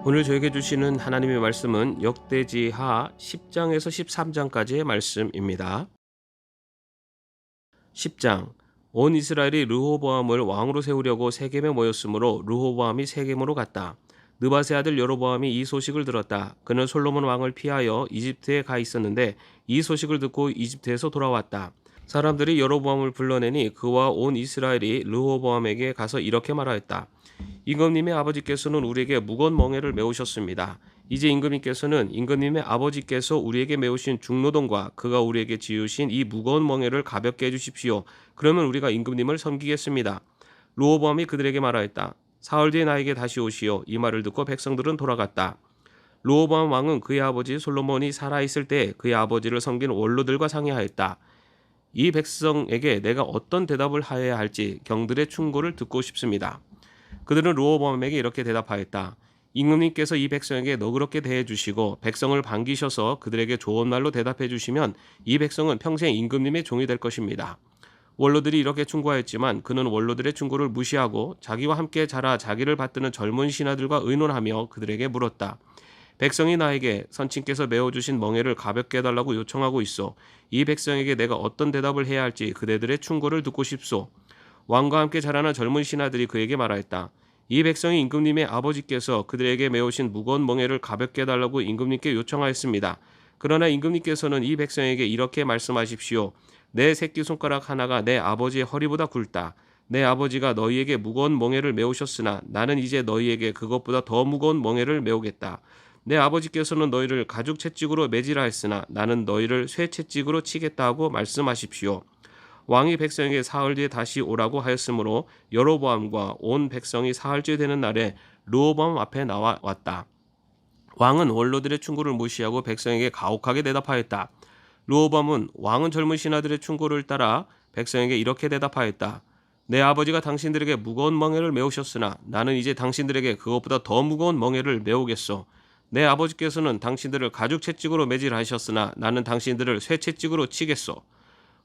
오늘 저에게 주시는 하나님의 말씀은 역대지하 10장에서 13장까지의 말씀입니다. 10장. 온 이스라엘이 르호보암을 왕으로 세우려고 세겜에 모였으므로 르호보암이 세겜으로 갔다. 느밧의 아들 여로보암이 이 소식을 들었다. 그는 솔로몬 왕을 피하여 이집트에 가 있었는데 이 소식을 듣고 이집트에서 돌아왔다. 사람들이 여로보암을 불러내니 그와 온 이스라엘이 르호보암에게 가서 이렇게 말하였다. 임금님의 아버지께서는 우리에게 무거운 멍에를 메우셨습니다. 이제 임금님의 아버지께서 우리에게 메우신 중노동과 그가 우리에게 지으신 이 무거운 멍에를 가볍게 해주십시오. 그러면 우리가 임금님을 섬기겠습니다. 르호보암이 그들에게 말하였다. 사흘 뒤에 나에게 다시 오시오. 이 말을 듣고 백성들은 돌아갔다. 르호보암 왕은 그의 아버지 솔로몬이 살아있을 때 그의 아버지를 섬긴 원로들과 상의하였다. 이 백성에게 내가 어떤 대답을 하여야 할지 경들의 충고를 듣고 싶습니다. 그들은 르호보암에게 이렇게 대답하였다. 임금님께서 이 백성에게 너그럽게 대해주시고 백성을 반기셔서 그들에게 좋은 말로 대답해 주시면 이 백성은 평생 임금님의 종이 될 것입니다. 원로들이 이렇게 충고하였지만 그는 원로들의 충고를 무시하고 자기와 함께 자라 자기를 받드는 젊은 신하들과 의논하며 그들에게 물었다. 백성이 나에게 선친께서 메어주신 멍에를 가볍게 해달라고 요청하고 있어. 이 백성에게 내가 어떤 대답을 해야 할지 그대들의 충고를 듣고 싶소. 왕과 함께 자라난 젊은 신하들이 그에게 말하였다. 이 백성이 임금님의 아버지께서 그들에게 메우신 무거운 멍에를 가볍게 해달라고 임금님께 요청하였습니다. 그러나 임금님께서는 이 백성에게 이렇게 말씀하십시오. 내 새끼손가락 하나가 내 아버지의 허리보다 굵다. 내 아버지가 너희에게 무거운 멍에를 메우셨으나 나는 이제 너희에게 그것보다 더 무거운 멍에를 메우겠다. 내 아버지께서는 너희를 가죽 채찍으로 매지라 했으나 나는 너희를 쇠 채찍으로 치겠다 하고 말씀하십시오. 왕이 백성에게 사흘 뒤에 다시 오라고 하였으므로 여로보암과 온 백성이 사흘째 되는 날에 르호보암 앞에 나와 왔다. 왕은 원로들의 충고를 무시하고 백성에게 가혹하게 대답하였다. 르호보암은 왕은 젊은 신하들의 충고를 따라 백성에게 이렇게 대답하였다. 내 아버지가 당신들에게 무거운 멍에를 메우셨으나 나는 이제 당신들에게 그것보다 더 무거운 멍에를 메우겠소. 내 아버지께서는 당신들을 가죽 채찍으로 매질하셨으나 나는 당신들을 쇠 채찍으로 치겠소.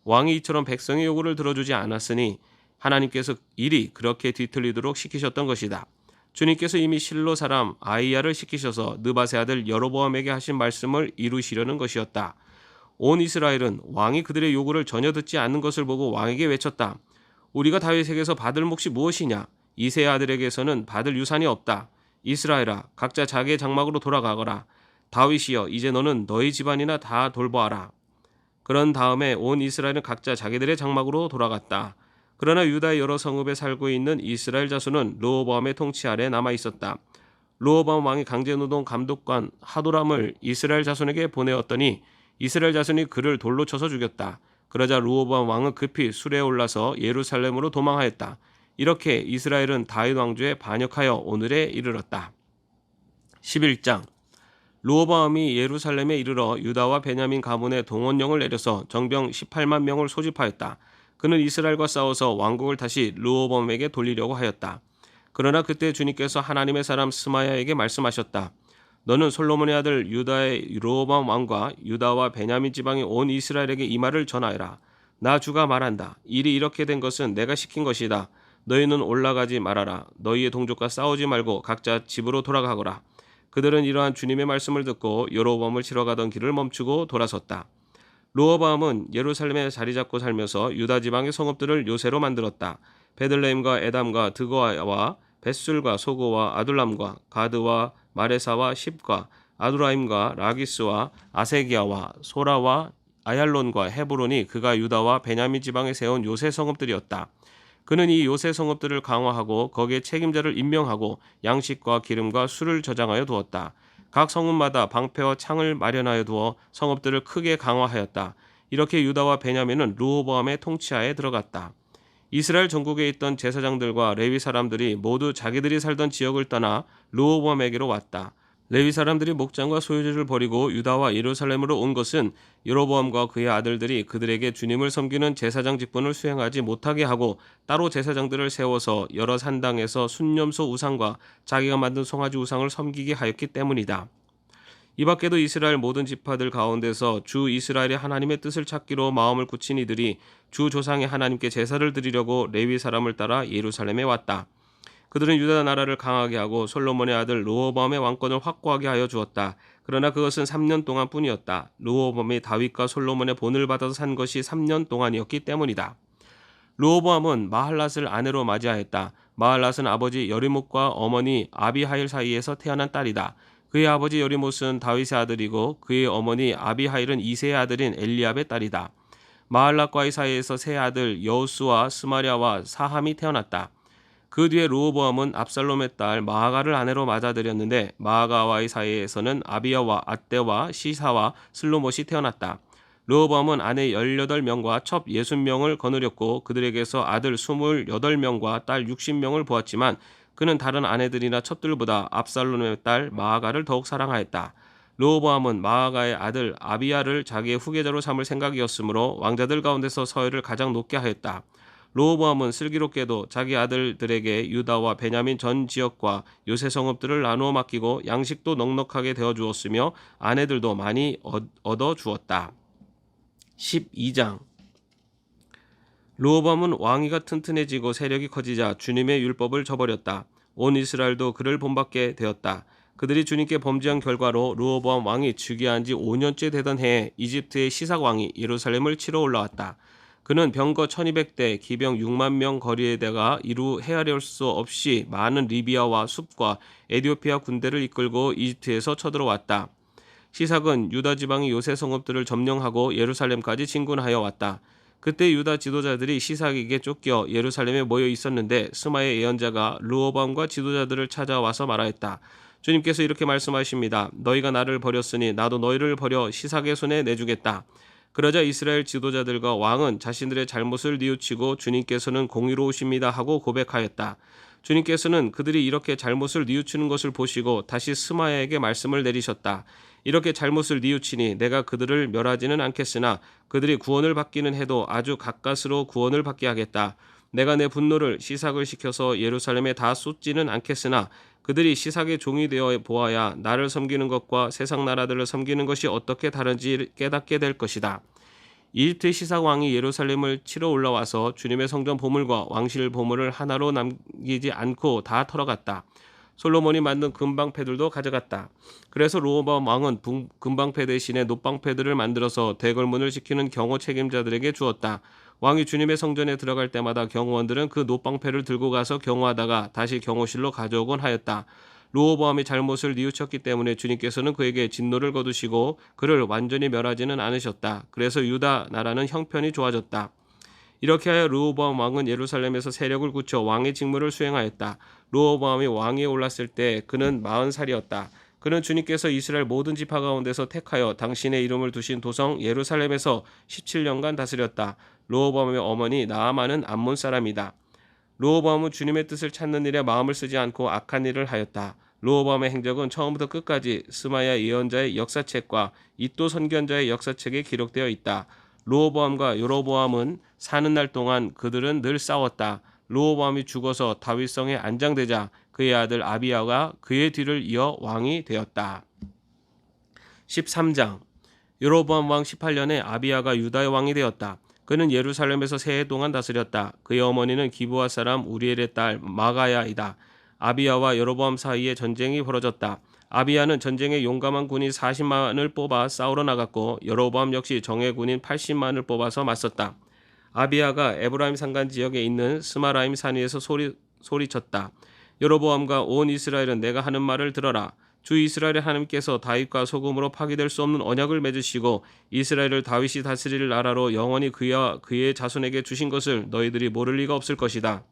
왕이 이처럼 백성의 요구를 들어주지 않았으니 하나님께서 일이 그렇게 뒤틀리도록 시키셨던 것이다. 주님께서 이미 실로 사람 아이야를 시키셔서 느밧의 아들 여로보암에게 하신 말씀을 이루시려는 것이었다. 온 이스라엘은 왕이 그들의 요구를 전혀 듣지 않는 것을 보고 왕에게 외쳤다. 우리가 다윗에게서 받을 몫이 무엇이냐? 이새의 아들에게서는 받을 유산이 없다. 이스라엘아, 각자 자기의 장막으로 돌아가거라. 다윗이여, 이제 너는 너희 집안이나 다 돌보아라. 그런 다음에 온 이스라엘은 각자 자기들의 장막으로 돌아갔다. 그러나 유다의 여러 성읍에 살고 있는 이스라엘 자손은 르호보암의 통치 아래 남아 있었다. 르호보암 왕이 강제노동 감독관 하도람을 이스라엘 자손에게 보내었더니 이스라엘 자손이 그를 돌로 쳐서 죽였다. 그러자 르호보암 왕은 급히 수레에 올라서 예루살렘으로 도망하였다. 이렇게 이스라엘은 다윗 왕조에 반역하여 오늘에 이르렀다. 11장. 르호보암이 예루살렘에 이르러 유다와 베냐민 가문의 동원령을 내려서 정병 18만 명을 소집하였다. 그는 이스라엘과 싸워서 왕국을 다시 르호보암에게 돌리려고 하였다. 그러나 그때 주님께서 하나님의 사람 스마야에게 말씀하셨다. 너는 솔로몬의 아들 유다의 르호보암 왕과 유다와 베냐민 지방의 온 이스라엘에게 이 말을 전하여라. 나 주가 말한다. 일이 이렇게 된 것은 내가 시킨 것이다. 너희는 올라가지 말아라. 너희의 동족과 싸우지 말고 각자 집으로 돌아가거라. 그들은 이러한 주님의 말씀을 듣고 여로보암을 치러 가던 길을 멈추고 돌아섰다. 르호보암은 예루살렘에 자리 잡고 살면서 유다 지방의 성읍들을 요새로 만들었다. 베들레헴과 에담과 드고아와 벳술과 소고와 아둘람과 가드와 마레사와 십과 아두라임과 라기스와 아세기야와 소라와 아얄론과 헤브론이 그가 유다와 베냐민 지방에 세운 요새 성읍들이었다. 그는 이 요새 성읍들을 강화하고 거기에 책임자를 임명하고 양식과 기름과 술을 저장하여 두었다. 각 성읍마다 방패와 창을 마련하여 두어 성읍들을 크게 강화하였다. 이렇게 유다와 베냐민은 르호보암의 통치하에 들어갔다. 이스라엘 전국에 있던 제사장들과 레위 사람들이 모두 자기들이 살던 지역을 떠나 르호보암에게로 왔다. 레위 사람들이 목장과 소유지를 버리고 유다와 예루살렘으로 온 것은 여로보암과 그의 아들들이 그들에게 주님을 섬기는 제사장 직분을 수행하지 못하게 하고 따로 제사장들을 세워서 여러 산당에서 순념소 우상과 자기가 만든 송아지 우상을 섬기게 하였기 때문이다. 이 밖에도 이스라엘 모든 지파들 가운데서 주 이스라엘의 하나님의 뜻을 찾기로 마음을 굳힌 이들이 주 조상의 하나님께 제사를 드리려고 레위 사람을 따라 예루살렘에 왔다. 그들은 유다 나라를 강하게 하고 솔로몬의 아들 르호보암의 왕권을 확고하게 하여 주었다. 그러나 그것은 3년 동안 뿐이었다. 르호보암이 다윗과 솔로몬의 본을 받아서 산 것이 3년 동안이었기 때문이다. 르호보암은 마할랏을 아내로 맞이하였다. 마할랏은 아버지 여리못과 어머니 아비하일 사이에서 태어난 딸이다. 그의 아버지 여리못은 다윗의 아들이고 그의 어머니 아비하일은 이새의 아들인 엘리압의 딸이다. 마할랏과의 사이에서 세 아들 여우스와 스마랴와 사함이 태어났다. 그 뒤에 르호보암은 압살롬의 딸 마아가를 아내로 맞아들였는데 마아가와의 사이에서는 아비야와 앗대와 시사와 슬로못이 태어났다. 르호보암은 아내 18명과 첩 60명을 거느렸고 그들에게서 아들 28명과 딸 60명을 보았지만 그는 다른 아내들이나 첩들보다 압살롬의 딸 마아가를 더욱 사랑하였다. 르호보암은 마아가의 아들 아비야를 자기의 후계자로 삼을 생각이었으므로 왕자들 가운데서 서열을 가장 높게 하였다. 르호보암은 슬기롭게도 자기 아들들에게 유다와 베냐민 전 지역과 요새 성읍들을 나누어 맡기고 양식도 넉넉하게 되어 주었으며 아내들도 많이 얻어 주었다. 12장. 르호보암은 왕위가 튼튼해지고 세력이 커지자 주님의 율법을 저버렸다. 온 이스라엘도 그를 본받게 되었다. 그들이 주님께 범죄한 결과로 르호보암 왕이 즉위한 지 5년째 되던 해에 이집트의 시삭 왕이 예루살렘을 치러 올라왔다. 그는 병거 1200대, 기병 6만 명 거리에다가 이루 헤아릴 수 없이 많은 리비아와 숲과 에티오피아 군대를 이끌고 이집트에서 쳐들어왔다. 시삭은 유다 지방의 요새 성읍들을 점령하고 예루살렘까지 진군하여 왔다. 그때 유다 지도자들이 시삭에게 쫓겨 예루살렘에 모여 있었는데 스마의 예언자가 르호보암과 지도자들을 찾아와서 말하였다. 주님께서 이렇게 말씀하십니다. 너희가 나를 버렸으니 나도 너희를 버려 시삭의 손에 내주겠다. 그러자 이스라엘 지도자들과 왕은 자신들의 잘못을 뉘우치고 주님께서는 공의로우십니다 하고 고백하였다. 주님께서는 그들이 이렇게 잘못을 뉘우치는 것을 보시고 다시 스마야에게 말씀을 내리셨다. 이렇게 잘못을 뉘우치니 내가 그들을 멸하지는 않겠으나 그들이 구원을 받기는 해도 아주 가까스로 구원을 받게 하겠다. 내가 내 분노를 시삭을 시켜서 예루살렘에 다 쏟지는 않겠으나 그들이 시삭의 종이 되어 보아야 나를 섬기는 것과 세상 나라들을 섬기는 것이 어떻게 다른지 깨닫게 될 것이다. 이집트의 시삭 왕이 예루살렘을 치러 올라와서 주님의 성전 보물과 왕실 보물을 하나로 남기지 않고 다 털어갔다. 솔로몬이 만든 금방패들도 가져갔다. 그래서 르호보암 왕은 금방패 대신에 놋방패들을 만들어서 대궐문을 지키는 경호 책임자들에게 주었다. 왕이 주님의 성전에 들어갈 때마다 경호원들은 그 놋방패를 들고 가서 경호하다가 다시 경호실로 가져오곤 하였다. 르호보암이 잘못을 뉘우쳤기 때문에 주님께서는 그에게 진노를 거두시고 그를 완전히 멸하지는 않으셨다. 그래서 유다 나라는 형편이 좋아졌다. 이렇게 하여 르호보암 왕은 예루살렘에서 세력을 굳혀 왕의 직무를 수행하였다. 르호보암이 왕위에 올랐을 때 그는 40살이었다. 그는 주님께서 이스라엘 모든 지파 가운데서 택하여 당신의 이름을 두신 도성 예루살렘에서 17년간 다스렸다. 르호보암의 어머니 나아만은 암몬 사람이다. 르호보암은 주님의 뜻을 찾는 일에 마음을 쓰지 않고 악한 일을 하였다. 르호보암의 행적은 처음부터 끝까지 스마야 예언자의 역사책과 이도 선견자의 역사책에 기록되어 있다. 르호보암과 여로보암은 사는 날 동안 그들은 늘 싸웠다. 르호보암이 죽어서 다윗성에 안장되자 그의 아들 아비야가 그의 뒤를 이어 왕이 되었다. 13장. 여로보암 왕 18년에 아비야가 유다의 왕이 되었다. 그는 예루살렘에서 세 해 동안 다스렸다. 그의 어머니는 기브아 사람 우리엘의 딸 마가야이다. 아비야와 여로보암 사이에 전쟁이 벌어졌다. 아비야는 전쟁에 용감한 군인 40만을 뽑아 싸우러 나갔고 여로보암 역시 정예 군인 80만을 뽑아서 맞섰다. 아비야가 에브라임 산간 지역에 있는 스마라임 산 위에서 소리쳤다. 여로보암과 온 이스라엘은 내가 하는 말을 들어라. 주 이스라엘의 하나님께서 다윗과 소금으로 파기될 수 없는 언약을 맺으시고 이스라엘을 다윗이 다스릴 나라로 영원히 그와 그의 자손에게 주신 것을 너희들이 모를 리가 없을 것이다.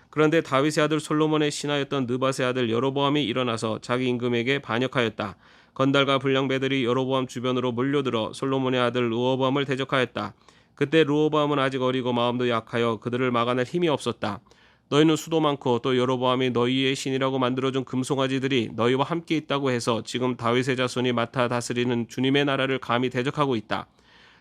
그런데 다윗의 아들 솔로몬의 신하였던 느밧의 아들 여로보암이 일어나서 자기 임금에게 반역하였다. 건달과 불량배들이 여로보암 주변으로 몰려들어 솔로몬의 아들 르호보암을 대적하였다. 그때 르호보암은 아직 어리고 마음도 약하여 그들을 막아낼 힘이 없었다. 너희는 수도 많고 또 여로보암이 너희의 신이라고 만들어준 금송아지들이 너희와 함께 있다고 해서 지금 다윗의 자손이 맡아 다스리는 주님의 나라를 감히 대적하고 있다.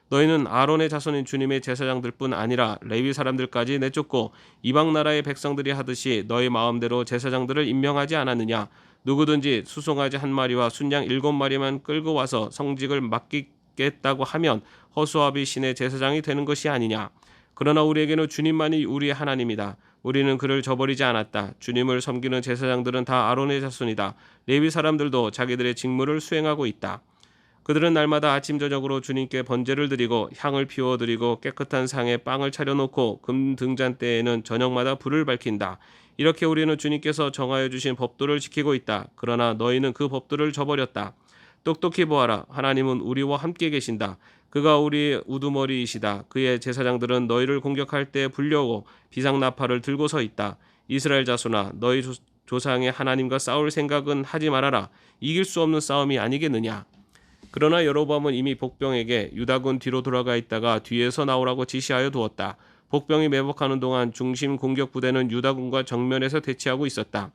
너희는 아론의 자손인 주님의 제사장들뿐 아니라 레위 사람들까지 내쫓고 이방 나라의 백성들이 하듯이 너희 마음대로 제사장들을 임명하지 않았느냐. 누구든지 수송아지 한 마리와 순양 7마리만 끌고 와서 성직을 맡기겠다고 하면 허수아비 신의 제사장이 되는 것이 아니냐. 그러나 우리에게는 주님만이 우리의 하나님이다. 우리는 그를 저버리지 않았다. 주님을 섬기는 제사장들은 다 아론의 자손이다. 레위 사람들도 자기들의 직무를 수행하고 있다. 그들은 날마다 아침 저녁으로 주님께 번제를 드리고 향을 피워 드리고 깨끗한 상에 빵을 차려놓고 금 등잔대에는 저녁마다 불을 밝힌다. 이렇게 우리는 주님께서 정하여 주신 법도를 지키고 있다. 그러나 너희는 그 법도를 저버렸다. 똑똑히 보아라. 하나님은 우리와 함께 계신다. 그가 우리의 우두머리이시다. 그의 제사장들은 너희를 공격할 때 불려오고 비상나팔을 들고 서 있다. 이스라엘 자손아, 너희 조상의 하나님과 싸울 생각은 하지 말아라. 이길 수 없는 싸움이 아니겠느냐. 그러나 여로보암은 이미 복병에게 유다군 뒤로 돌아가 있다가 뒤에서 나오라고 지시하여 두었다. 복병이 매복하는 동안 중심 공격 부대는 유다군과 정면에서 대치하고 있었다.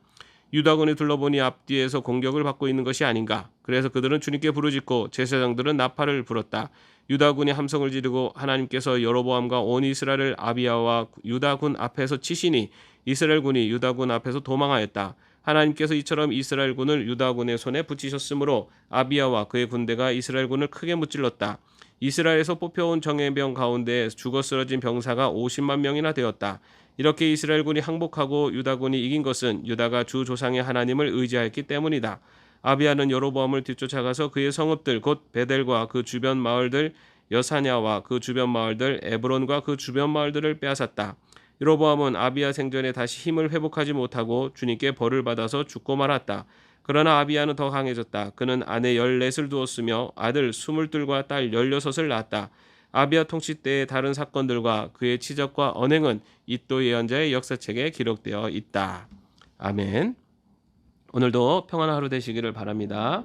유다군이 둘러보니 앞뒤에서 공격을 받고 있는 것이 아닌가. 그래서 그들은 주님께 부르짖고 제사장들은 나팔을 불었다. 유다군이 함성을 지르고 하나님께서 여로보암과 온 이스라엘을 아비야와 유다군 앞에서 치시니 이스라엘군이 유다군 앞에서 도망하였다. 하나님께서 이처럼 이스라엘군을 유다군의 손에 붙이셨으므로 아비야와 그의 군대가 이스라엘군을 크게 무찔렀다. 이스라엘에서 뽑혀온 정예병 가운데 죽어 쓰러진 병사가 50만 명이나 되었다. 이렇게 이스라엘군이 항복하고 유다군이 이긴 것은 유다가 주 조상의 하나님을 의지하였기 때문이다. 아비야는 여로보암을 뒤쫓아가서 그의 성읍들 곧 베델과 그 주변 마을들, 여사냐와 그 주변 마을들, 에브론과 그 주변 마을들을 빼앗았다. 여로보암은 아비야 생전에 다시 힘을 회복하지 못하고 주님께 벌을 받아서 죽고 말았다. 그러나 아비야는 더 강해졌다. 그는 아내 14을 두었으며 아들 22과 딸 16을 낳았다. 아비야 통치 때의 다른 사건들과 그의 치적과 언행은 이도 예언자의 역사책에 기록되어 있다. 아멘. 오늘도 평안한 하루 되시기를 바랍니다.